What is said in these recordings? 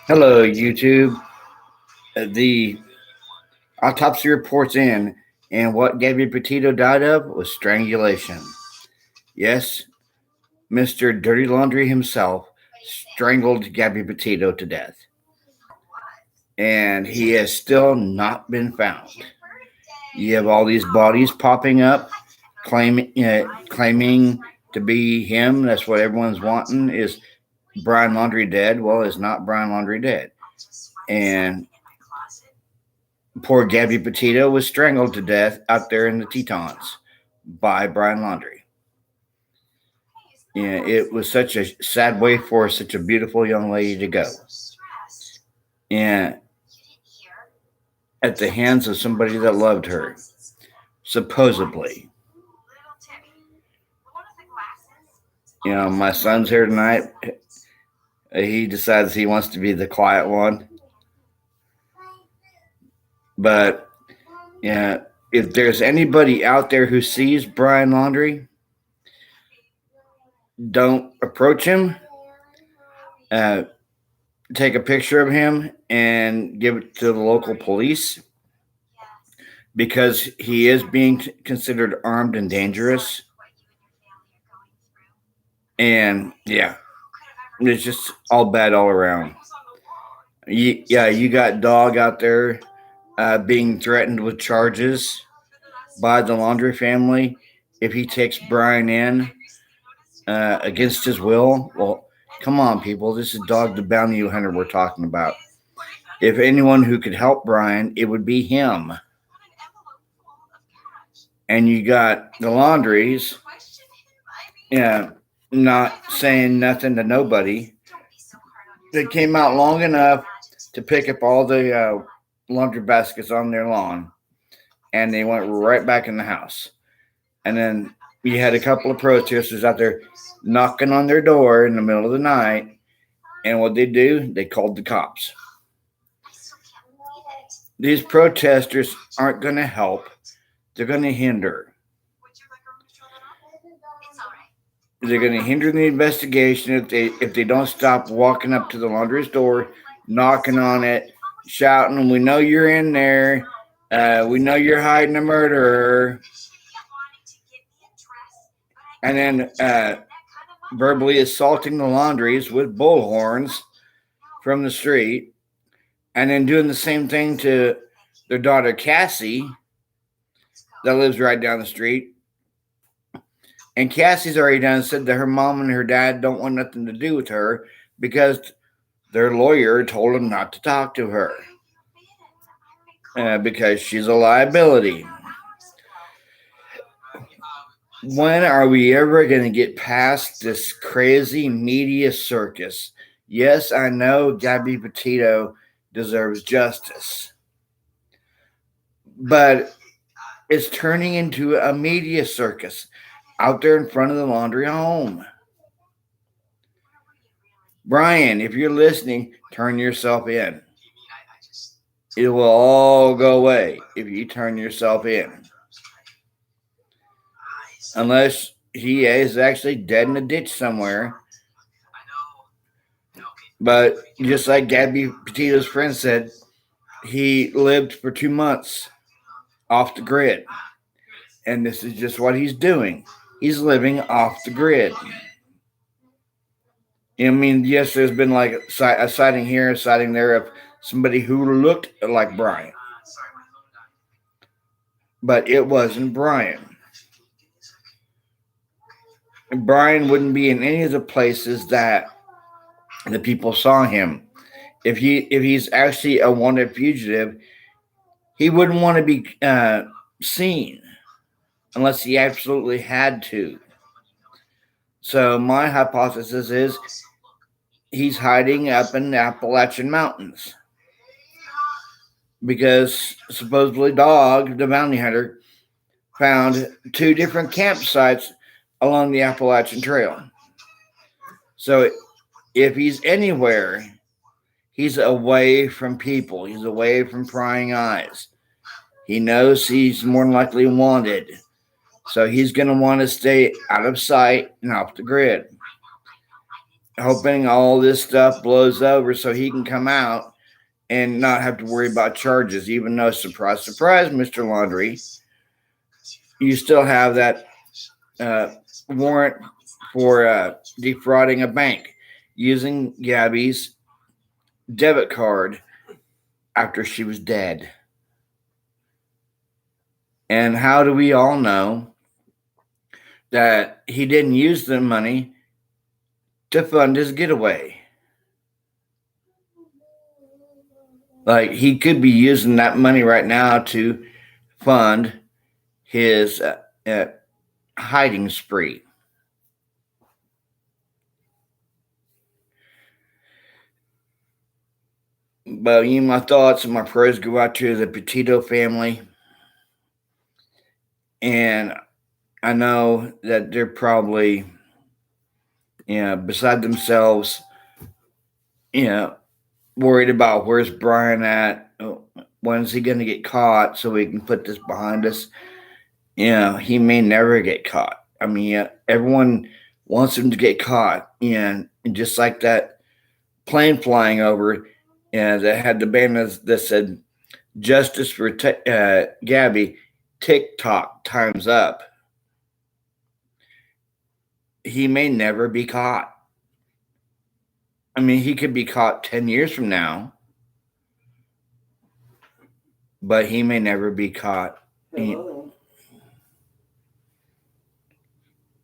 Hello, YouTube. The autopsy reports in, and what Gabby Petito died of was strangulation. Yes, Mr. Dirty Laundry himself strangled Gabby Petito to death, and he has still not been found. You have all these bodies popping up, claiming to be him. That's what everyone's wanting. Is Brian Laundry dead? Well, it's not Brian Laundry dead, and poor Gabby Petito was strangled to death out there in the Tetons by Brian Laundry. Yeah, it was such a sad way for such a beautiful young lady to go. And at the hands of somebody that loved her, supposedly. My son's here tonight. He decides he wants to be the quiet one. But yeah, if there's anybody out there who sees Brian Laundry, don't approach him. Take a picture of him and give it to the local police because he is being considered armed and dangerous. And yeah, it's just all bad all around. You got Dog out there being threatened with charges by the Laundry family if he takes Brian in against his will. Well, come on, people. This is Dog the Bounty Hunter we're talking about. If anyone who could help Brian, it would be him. And you got the Laundries, not saying nothing to nobody. They came out long enough to pick up all the laundry baskets on their lawn, and they went right back in the house. And then you had a couple of protesters out there knocking on their door in the middle of the night, and what they do, they called the cops. These protesters aren't going to help. They're going to hinder. They're going to hinder the investigation if they don't stop walking up to the laundry's door, knocking on it, shouting, "We know you're in there. We know you're hiding a murderer." And then verbally assaulting the Laundries with bullhorns from the street, and then doing the same thing to their daughter Cassie that lives right down the street. And Cassie's already done said that her mom and her dad don't want nothing to do with her because their lawyer told them not to talk to her because she's a liability. When are we ever going to get past this crazy media circus? Yes, I know Gabby Petito deserves justice, but it's turning into a media circus out there in front of the Laundry home. Brian, if you're listening, turn yourself in. It will all go away if you turn yourself in. Unless he is actually dead in a ditch somewhere. But just like Gabby Petito's friend said, he lived for 2 months off the grid. And this is just what he's doing. He's living off the grid. I mean, yes, there's been like a sighting here, a sighting there of somebody who looked like Brian. But it wasn't Brian. Brian wouldn't be in any of the places that the people saw him. If he's actually a wanted fugitive, he wouldn't want to be seen unless he absolutely had to. So my hypothesis is he's hiding up in the Appalachian Mountains because supposedly Dog, the bounty hunter, found 2 different campsites along the Appalachian Trail. So if he's anywhere, he's away from people. He's away from prying eyes. He knows he's more than likely wanted. So he's going to want to stay out of sight and off the grid. hoping all this stuff blows over so he can come out and not have to worry about charges, even though, surprise, surprise, Mr. Laundry, you still have that warrant for defrauding a bank using Gabby's debit card after she was dead. And how do we all know that he didn't use the money to fund his getaway? Like, he could be using that money right now to fund his hiding spree. But my thoughts and my prayers go out to the Petito family. And I know that they're probably, beside themselves, worried about where's Brian at. When's he going to get caught so we can put this behind us? He may never get caught. I mean, everyone wants him to get caught. And just like that plane flying over, that had the banner that said, "Justice for Gabby, TikTok, time's up." He may never be caught. I mean, he could be caught 10 years from now, but he may never be caught.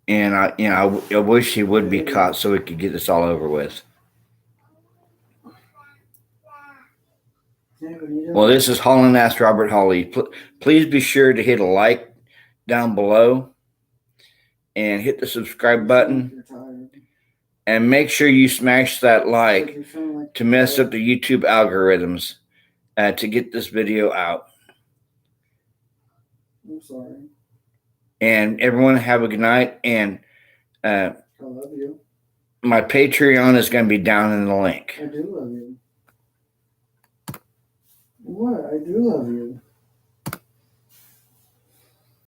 And I wish he would be caught so we could get this all over with. Well, this is Holland Ask Robert Hawley. Please be sure to hit a like down below and hit the subscribe button. And make sure you smash that like to mess up the YouTube algorithms to get this video out. I'm sorry. And everyone have a good night. And I love you. My Patreon is going to be down in the link. I do love you. What? I do love you.